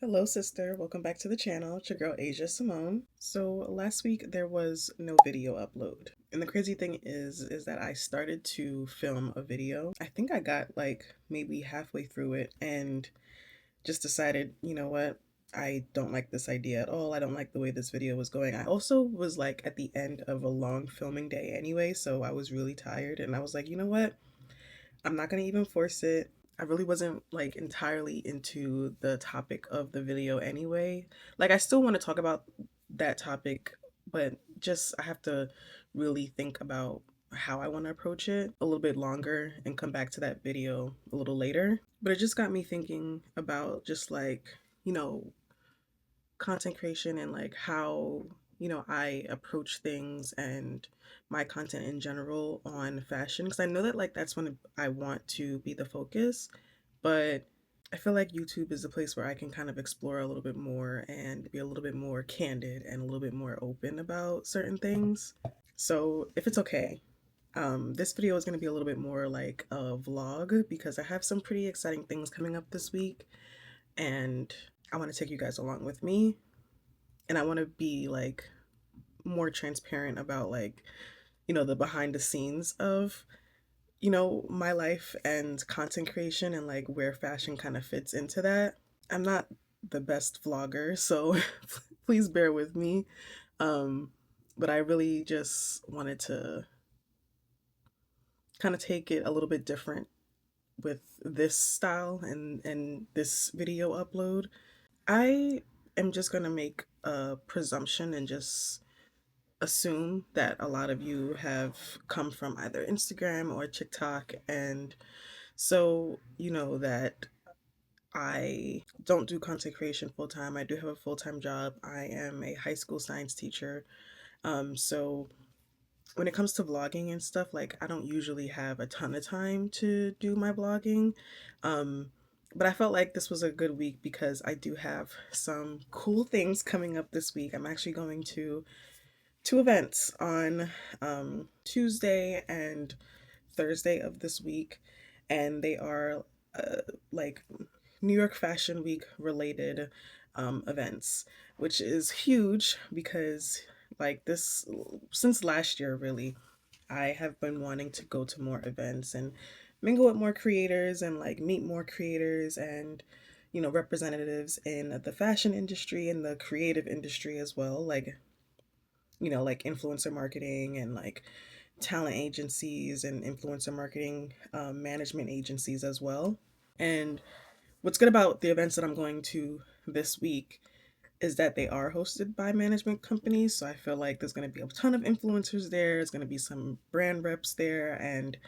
Hello, sister. Welcome back to the channel. It's your girl, Asia Simone. So last week there was no video upload. And the crazy thing is that I started to film a video. I think I got like maybe halfway through it and just decided, you know what? I don't like this idea at all. I don't like the way this video was going. I also was like at the end of a long filming day anyway, so I was really tired and I was like, you know what? I'm not gonna even force it. I really wasn't like entirely into the topic of the video anyway. Like I still want to talk about that topic, but just I have to really think about how I want to approach it a little bit longer and come back to that video a little later. But it just got me thinking about just like, you know, content creation and like how I approach things and my content in general on fashion, because I know that like that's when I want to be the focus, but I feel like YouTube is a place where I can kind of explore a little bit more and be a little bit more candid and a little bit more open about certain things. So if it's okay, this video is going to be a little bit more like a vlog because I have some pretty exciting things coming up this week and I want to take you guys along with me, and I want to be like more transparent about like, the behind the scenes of, my life and content creation and like where fashion kind of fits into that. I'm not the best vlogger, so please bear with me. Um, but I really just wanted to kind of take it a little bit different with this style and this video upload. I am just going to make a presumption and just assume that a lot of you have come from either Instagram or TikTok. And so, you know that I don't do content creation full time. I do have a full time job. I am a high school science teacher. So when it comes to vlogging and stuff, like I don't usually have a ton of time to do my vlogging. Um, but I felt like this was a good week because I do have some cool things coming up this week. I'm actually going to two events on Tuesday and Thursday of this week, and they are like New York Fashion Week related events, which is huge because like this since last year really I have been wanting to go to more events and mingle with more creators and like meet more creators and representatives in the fashion industry and the creative industry as well, like like influencer marketing and like talent agencies and influencer marketing management agencies as well. And what's good about the events that I'm going to this week is that they are hosted by management companies. So I feel like there's going to be a ton of influencers there. There's going to be some brand reps there and,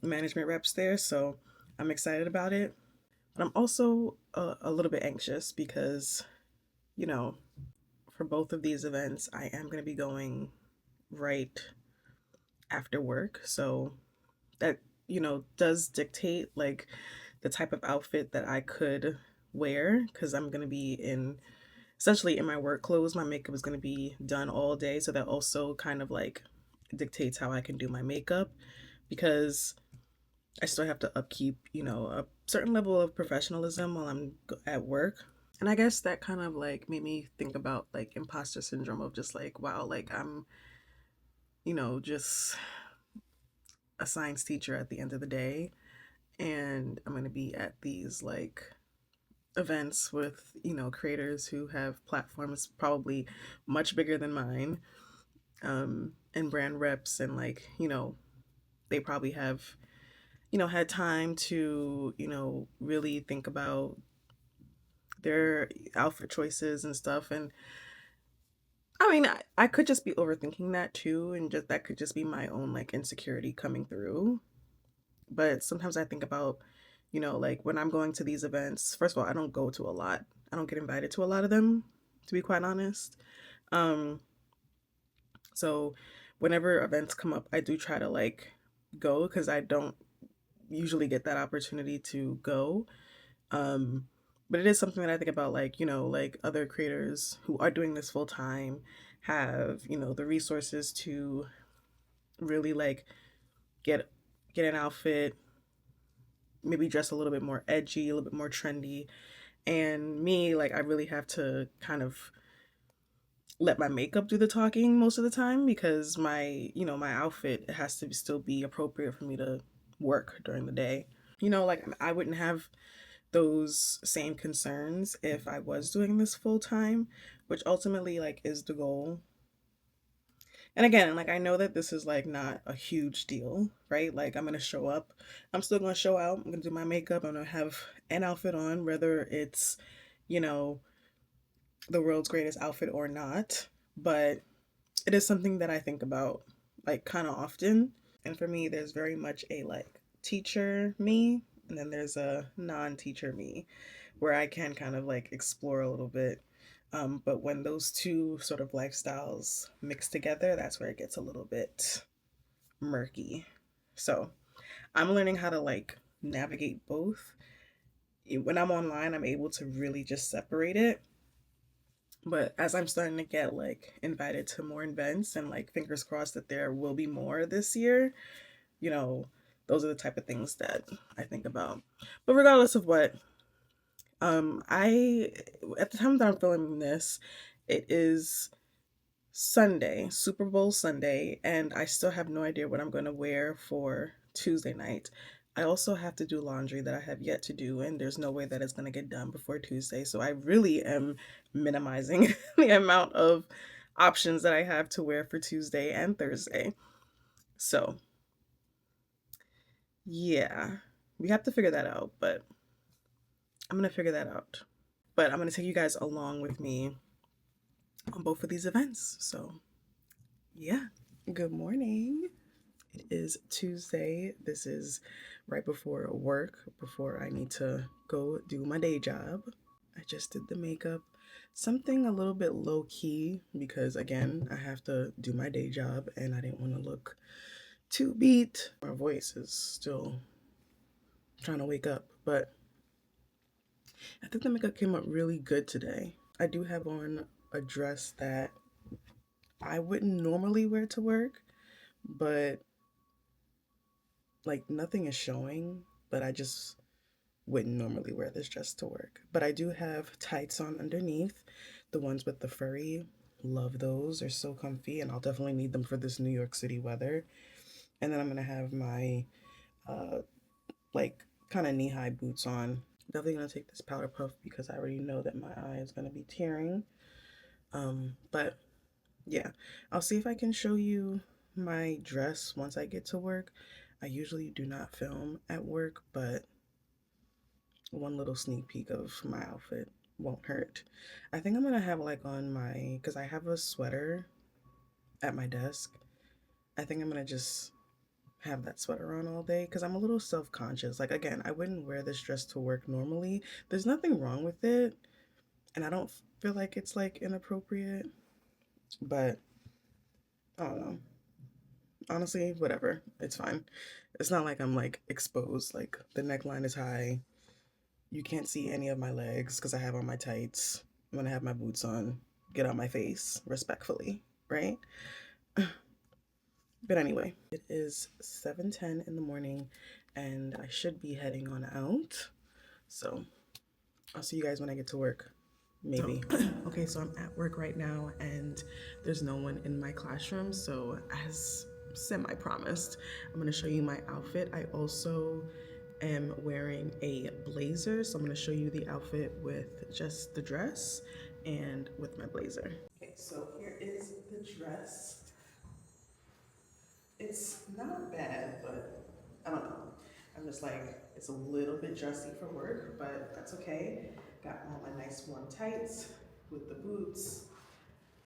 management reps there. So I'm excited about it. But I'm also a little bit anxious because, you know, for both of these events, I am going to be going right after work. So that, does dictate like the type of outfit that I could wear because I'm going to be in essentially in my work clothes. My makeup is going to be done all day. So that also kind of like dictates how I can do my makeup because I still have to upkeep, a certain level of professionalism while I'm at work. And I guess that kind of like made me think about like imposter syndrome of just like, wow, like I'm, just a science teacher at the end of the day. And I'm going to be at these like events with, creators who have platforms probably much bigger than mine, and brand reps. And like, they probably have, had time to, really think about their outfit choices and stuff. And I mean, I could just be overthinking that too, and just that could just be my own like insecurity coming through. But sometimes I think about, like when I'm going to these events, first of all, I don't go to a lot. I don't get invited to a lot of them, to be quite honest. Um, so whenever events come up, I do try to like go because I don't usually get that opportunity to go. Um, but it is something that I think about, like, like other creators who are doing this full time have, the resources to really like get get an outfit, maybe dress a little bit more edgy, a little bit more trendy, And me, like, I really have to kind of let my makeup do the talking most of the time because my outfit has to still be appropriate for me to work during the day. Like, I wouldn't have those same concerns if I was doing this full time, which ultimately, like, is the goal. And again, like, I know that this is like not a huge deal, right? Like, I'm gonna show up, I'm still gonna show out, I'm gonna do my makeup, I'm gonna have an outfit on, whether it's, you know, the world's greatest outfit or not. But it is something that I think about like kind of often. And for me, there's very much a like teacher me, and then there's a non teacher me where I can kind of like explore a little bit. But when those two sort of lifestyles mix together, that's where it gets a little bit murky. So I'm learning how to like navigate both. When I'm online, I'm able to really just separate it. But as I'm starting to get like invited to more events and like fingers crossed that there will be more this year, you know, those are the type of things that I think about. But regardless of what, I at the time that I'm filming this, it is Sunday, Super Bowl Sunday, and I still have no idea what I'm going to wear for Tuesday night. I also have to do laundry that I have yet to do, and there's no way that it's going to get done before Tuesday. So I really am minimizing the amount of options that I have to wear for Tuesday and Thursday. So, yeah, we have to figure that out, but I'm going to figure that out. But I'm going to take you guys along with me on both of these events. So, yeah. Good morning. It is Tuesday. This is right before work, before I need to go do my day job. I just did the makeup. Something a little bit low key because, again, I have to do my day job and I didn't want to look too beat. My voice is still trying to wake up, but I think the makeup came up really good today. I do have on a dress that I wouldn't normally wear to work, but like nothing is showing, but I just wouldn't normally wear this dress to work. But I do have tights on underneath, the ones with the furry. Love those. They're so comfy, and I'll definitely need them for this New York City weather. And then I'm gonna have my like kind of knee-high boots on. Definitely gonna take this powder puff because I already know that my eye is gonna be tearing. But yeah, I'll see if I can show you my dress once I get to work. I usually do not film at work, but one little sneak peek of my outfit won't hurt. I think I'm gonna have like on my, because I have a sweater at my desk. I think I'm gonna just have that sweater on all day because I'm a little self conscious. Like, again, I wouldn't wear this dress to work normally. There's nothing wrong with it, and I don't feel like it's like inappropriate, but I don't know. Honestly, whatever. It's fine. It's not like I'm like exposed. Like, the neckline is high. You can't see any of my legs because I have on my tights. I'm gonna have my boots on. Get out my face, respectfully, right? But anyway, it is 7:10 in the morning and I should be heading on out. So I'll see you guys when I get to work. Maybe. Okay, so I'm at work right now and there's no one in my classroom. So as semi-promised, I'm gonna show you my outfit. I also am wearing a blazer. So I'm gonna show you the outfit with just the dress and with my blazer. Okay, so here is the dress. It's not bad, but I don't know. I'm just like, it's a little bit dressy for work, but that's okay. Got all my nice warm tights with the boots.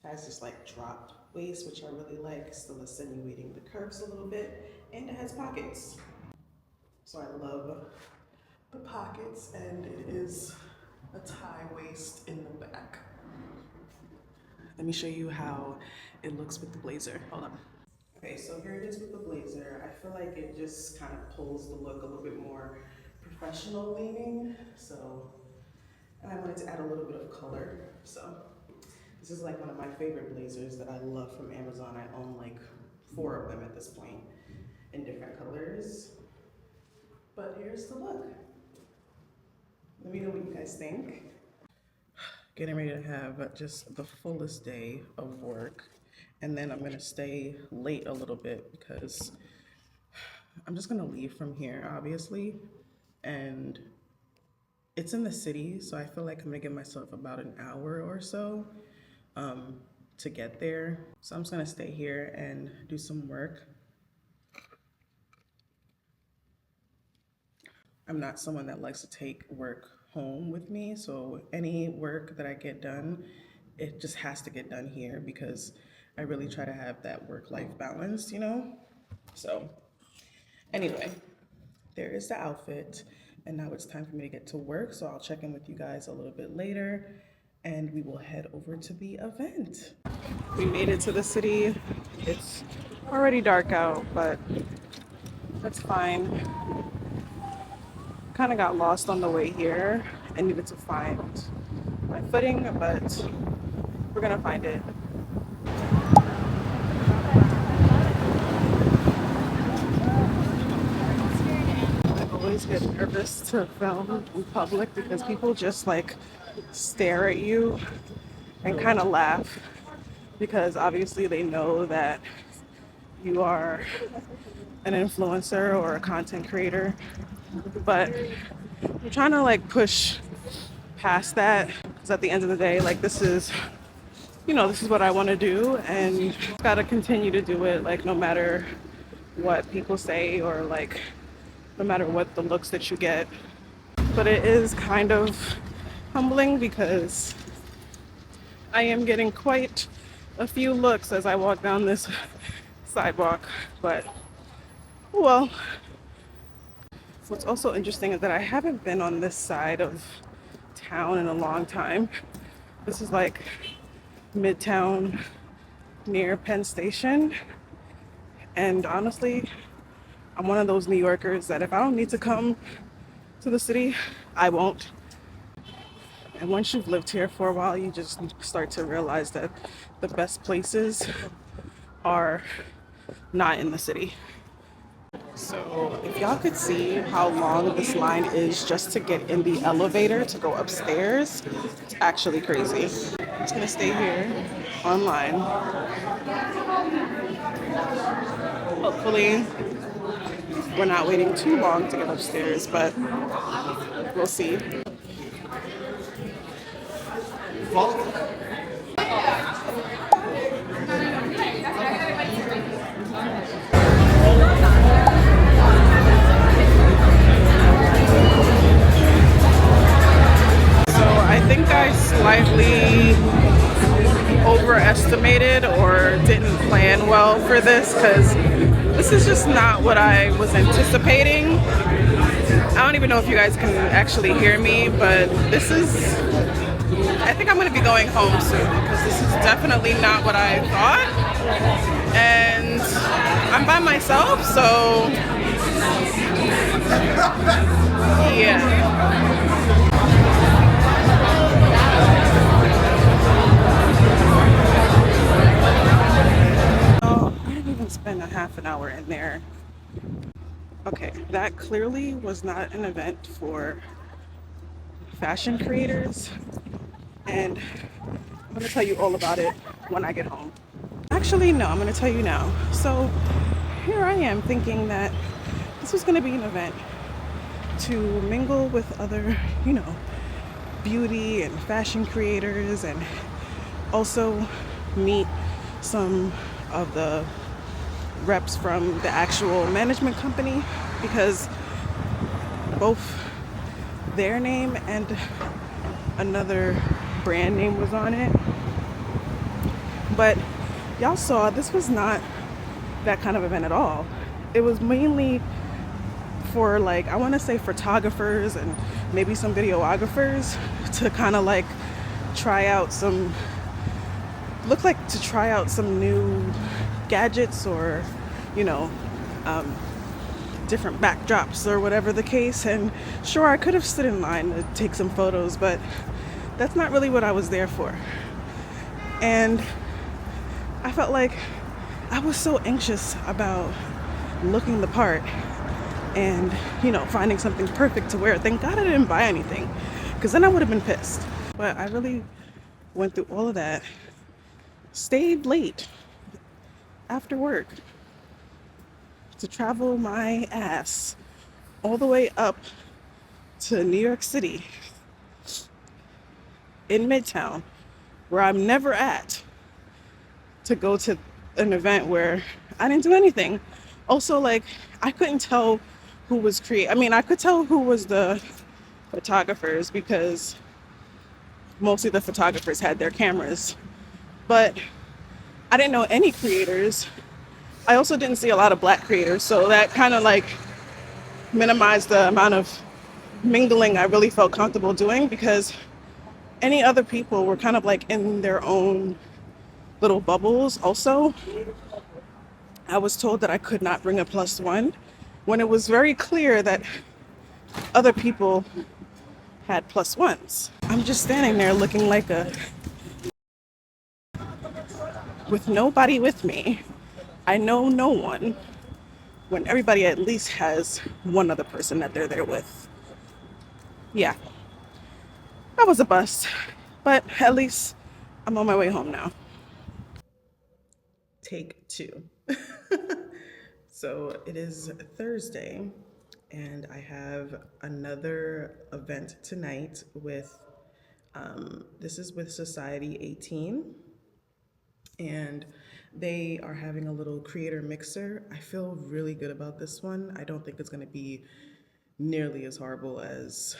Has this like dropped waist, which I really like, still insinuating the curves a little bit, and it has pockets. So I love the pockets, and it is a tie waist in the back. Let me show you how it looks with the blazer. Hold on. Okay, so here it is with the blazer. I feel like it just kind of pulls the look a little bit more professional leaning. So, and I wanted to add a little bit of color. So this is like one of my favorite blazers that I love from Amazon. I own like 4 of them at this point in different colors. But here's the look. Let me know what you guys think. Getting ready to have just the fullest day of work. And then I'm gonna stay late a little bit because I'm just gonna leave from here, obviously. And it's in the city, so I feel like I'm gonna give myself about an hour or so to get there. So I'm just gonna stay here and do some work. I'm not someone that likes to take work home with me, so any work that I get done, it just has to get done here because I really try to have that work-life balance, you know? So anyway, there is the outfit, and now it's time for me to get to work, so I'll check in with you guys a little bit later, and we will head over to the event. We made it to the city. It's already dark out, but that's fine. Kind of got lost on the way here. I needed to find my footing, but we're gonna find it. I always get nervous to film in public because people just like stare at you and kind of laugh because obviously they know that you are an influencer or a content creator, but I'm trying to like push past that because at the end of the day, like this is what I want to do, and gotta continue to do it, like no matter what people say or like no matter what the looks that you get. But it is kind of humbling because I am getting quite a few looks as I walk down this sidewalk, but well. What's also interesting is that I haven't been on this side of town in a long time. This is like Midtown near Penn Station. And honestly, I'm one of those New Yorkers that if I don't need to come to the city, I won't. And once you've lived here for a while, you just start to realize that the best places are not in the city. So if y'all could see how long this line is just to get in the elevator to go upstairs, it's actually crazy. I'm just gonna stay here online. Hopefully we're not waiting too long to get upstairs, but we'll see. I think I slightly overestimated or didn't plan well for this because this is just not what I was anticipating. I don't even know if you guys can actually hear me, but I think I'm going to be going home soon because this is definitely not what I thought. And I'm by myself, so yeah. Spend a half an hour in there. Okay, that clearly was not an event for fashion creators, and I'm gonna tell you all about it when I get home. Actually, no, I'm gonna tell you now. So here I am thinking that this was gonna be an event to mingle with other, beauty and fashion creators, and also meet some of the reps from the actual management company, because both their name and another brand name was on it. But y'all saw this was not that kind of event at all. It was mainly for like, I want to say photographers and maybe some videographers to kind of like try out some new gadgets or different backdrops or whatever the case. And sure, I could have stood in line to take some photos, but that's not really what I was there for. And I felt like I was so anxious about looking the part and finding something perfect to wear. Thank God I didn't buy anything, because then I would have been pissed. But I really went through all of that, stayed late after work to travel my ass all the way up to New York City in Midtown, where I'm never at, to go to an event where I didn't do anything. Also, like, I couldn't tell who was I mean, I could tell who was the photographers because mostly the photographers had their cameras, but I didn't know any creators. I also didn't see a lot of black creators, so that kind of like minimized the amount of mingling I really felt comfortable doing, because any other people were kind of like in their own little bubbles. Also, I was told that I could not bring a plus one when it was very clear that other people had plus ones. I'm just standing there looking like with nobody with me. I know no one, when everybody at least has one other person that they're there with. Yeah, that was a bust, but at least I'm on my way home now. Take two. So it is Thursday, and I have another event tonight with, this is with Society 18, and they are having a little creator mixer. I feel really good about this one. I don't think it's going to be nearly as horrible as,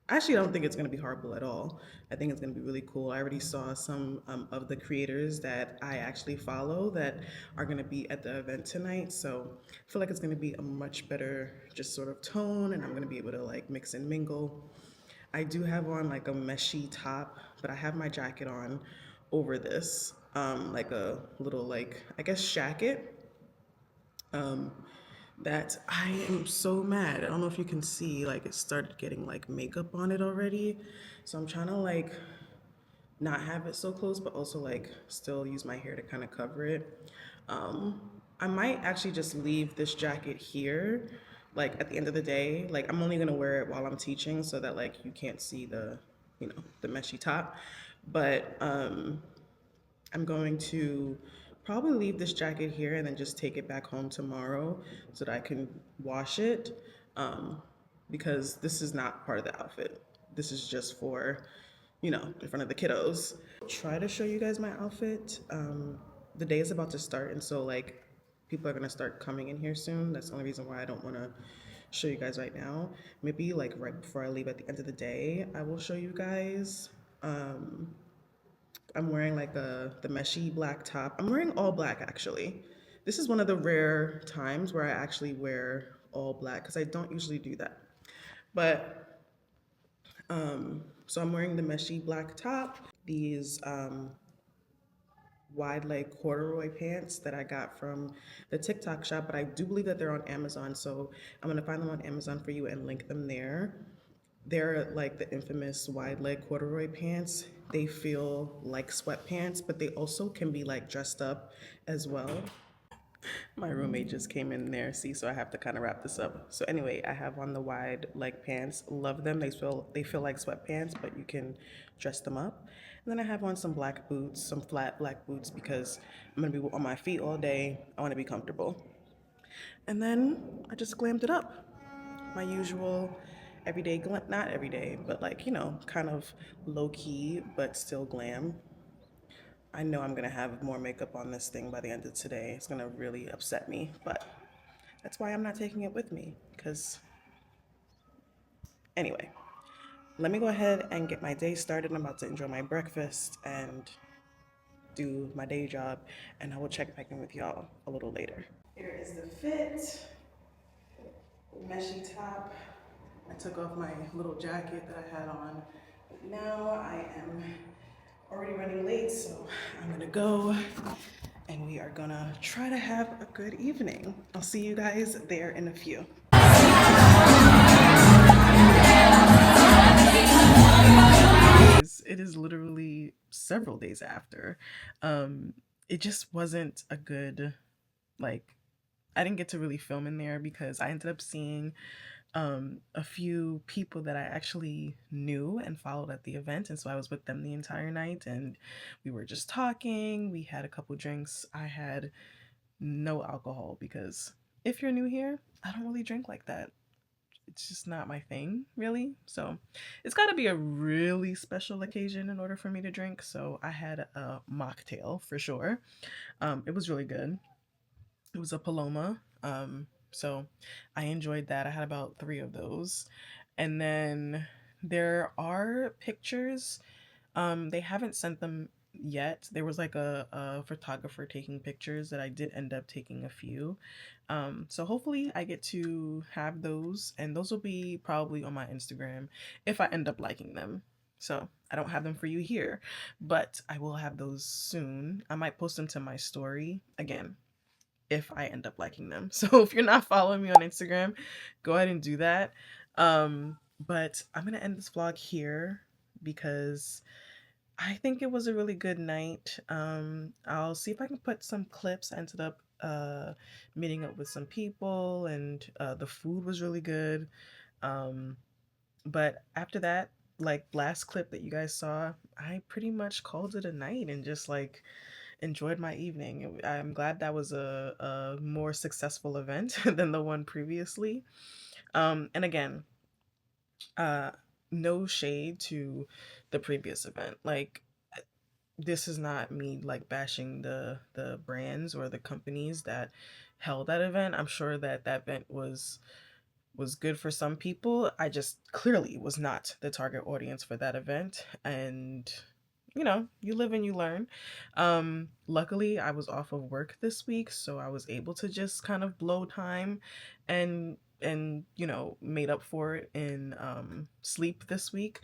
actually, I don't think it's going to be horrible at all. I think it's going to be really cool. I already saw some of the creators that I actually follow that are going to be at the event tonight. So I feel like it's going to be a much better just sort of tone, and I'm going to be able to like mix and mingle. I do have on like a meshy top, but I have my jacket on over this, like a little like, I guess, shacket. Um, that I am so mad. I don't know if you can see, like it started getting like makeup on it already. So I'm trying to like not have it so close, but also like still use my hair to kind of cover it. Um, I might actually just leave this jacket here, like at the end of the day. Like I'm only gonna wear it while I'm teaching so that like you can't see the, the meshy top. But I'm going to probably leave this jacket here and then just take it back home tomorrow so that I can wash it, because this is not part of the outfit. This is just for, in front of the kiddos. Try to show you guys my outfit. The day is about to start, and so like people are gonna start coming in here soon. That's the only reason why I don't want to show you guys right now. Maybe like right before I leave at the end of the day, I will show you guys. I'm wearing like the meshy black top. I'm wearing all black actually. This is one of the rare times where I actually wear all black because I don't usually do that. But so I'm wearing the meshy black top, these wide leg corduroy pants that I got from the TikTok shop, but I do believe that they're on Amazon. So I'm gonna find them on Amazon for you and link them there. They're like the infamous wide leg corduroy pants. They feel like sweatpants, but they also can be like dressed up as well. My roommate just came in there, see, so I have to kind of wrap this up. So anyway, I have on the wide leg pants. Love them. They feel like sweatpants, but you can dress them up. And then I have on some black boots, some flat black boots because I'm gonna be on my feet all day. I want to be comfortable. And then I just glammed it up. My usual everyday glam, not every day, but like, kind of low key, but still glam. I know I'm gonna have more makeup on this thing by the end of today. It's gonna really upset me, but that's why I'm not taking it with me. Because, anyway, let me go ahead and get my day started. I'm about to enjoy my breakfast and do my day job, and I will check back in with y'all a little later. Here is the fit, meshy top. I took off my little jacket that I had on. But now I am already running late, so I'm gonna go and we are gonna try to have a good evening. I'll see you guys there in a few. It is literally several days after. It just wasn't a good, like, I didn't get to really film in there because I ended up seeing a few people that I actually knew and followed at the event. And so I was with them the entire night and we were just talking. We had a couple drinks. I had no alcohol because if you're new here, I don't really drink like that. It's just not my thing, really. So it's got to be a really special occasion in order for me to drink. So I had a mocktail for sure. It was really good. It was a Paloma. So I enjoyed that. I had about three of those. And then there are pictures. They haven't sent them yet. There was like a photographer taking pictures that I did end up taking a few. So hopefully I get to have those, and those will be probably on my Instagram if I end up liking them. So I don't have them for you here, but I will have those soon. I might post them to my story again if I end up liking them. So if you're not following me on Instagram, go ahead and do that. But I'm gonna end this vlog here because I think it was a really good night. I'll see if I can put some clips. I ended up meeting up with some people, and the food was really good. Um, but after that, like last clip that you guys saw, I pretty much called it a night and just like enjoyed my evening. I'm glad that was a more successful event than the one previously. And again, uh, no shade to the previous event. Like this is not me like bashing the brands or the companies that held that event. I'm sure that that event was good for some people. I just clearly was not the target audience for that event. And you know, you live and you learn. Luckily I was off of work this week, so I was able to just kind of blow time and you know, made up for it in sleep this week.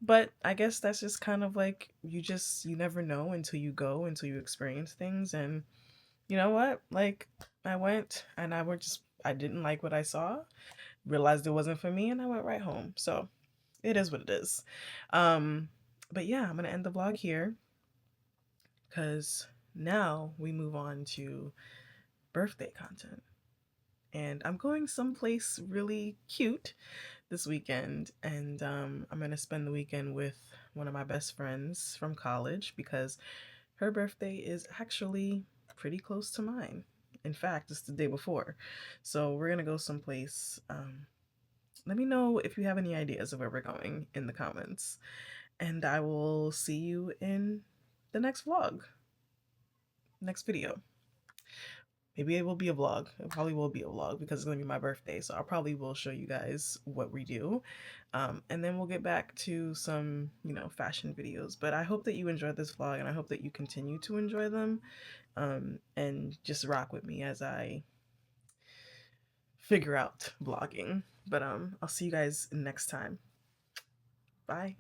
But I guess that's just kind of like you never know until you go, until you experience things. And you know what? Like I went and I didn't like what I saw, realized it wasn't for me, and I went right home. So it is what it is. Um, but yeah, I'm gonna end the vlog here because now we move on to birthday content. And I'm going someplace really cute this weekend, and I'm gonna spend the weekend with one of my best friends from college because her birthday is actually pretty close to mine. In fact, it's the day before. So we're gonna go someplace. Let me know if you have any ideas of where we're going in the comments. And I will see you in the next vlog, next video. Maybe it will be a vlog. It probably will be a vlog because it's going to be my birthday. So I probably will show you guys what we do. And then we'll get back to some, you know, fashion videos. But I hope that you enjoyed this vlog and I hope that you continue to enjoy them. And just rock with me as I figure out vlogging. But I'll see you guys next time. Bye.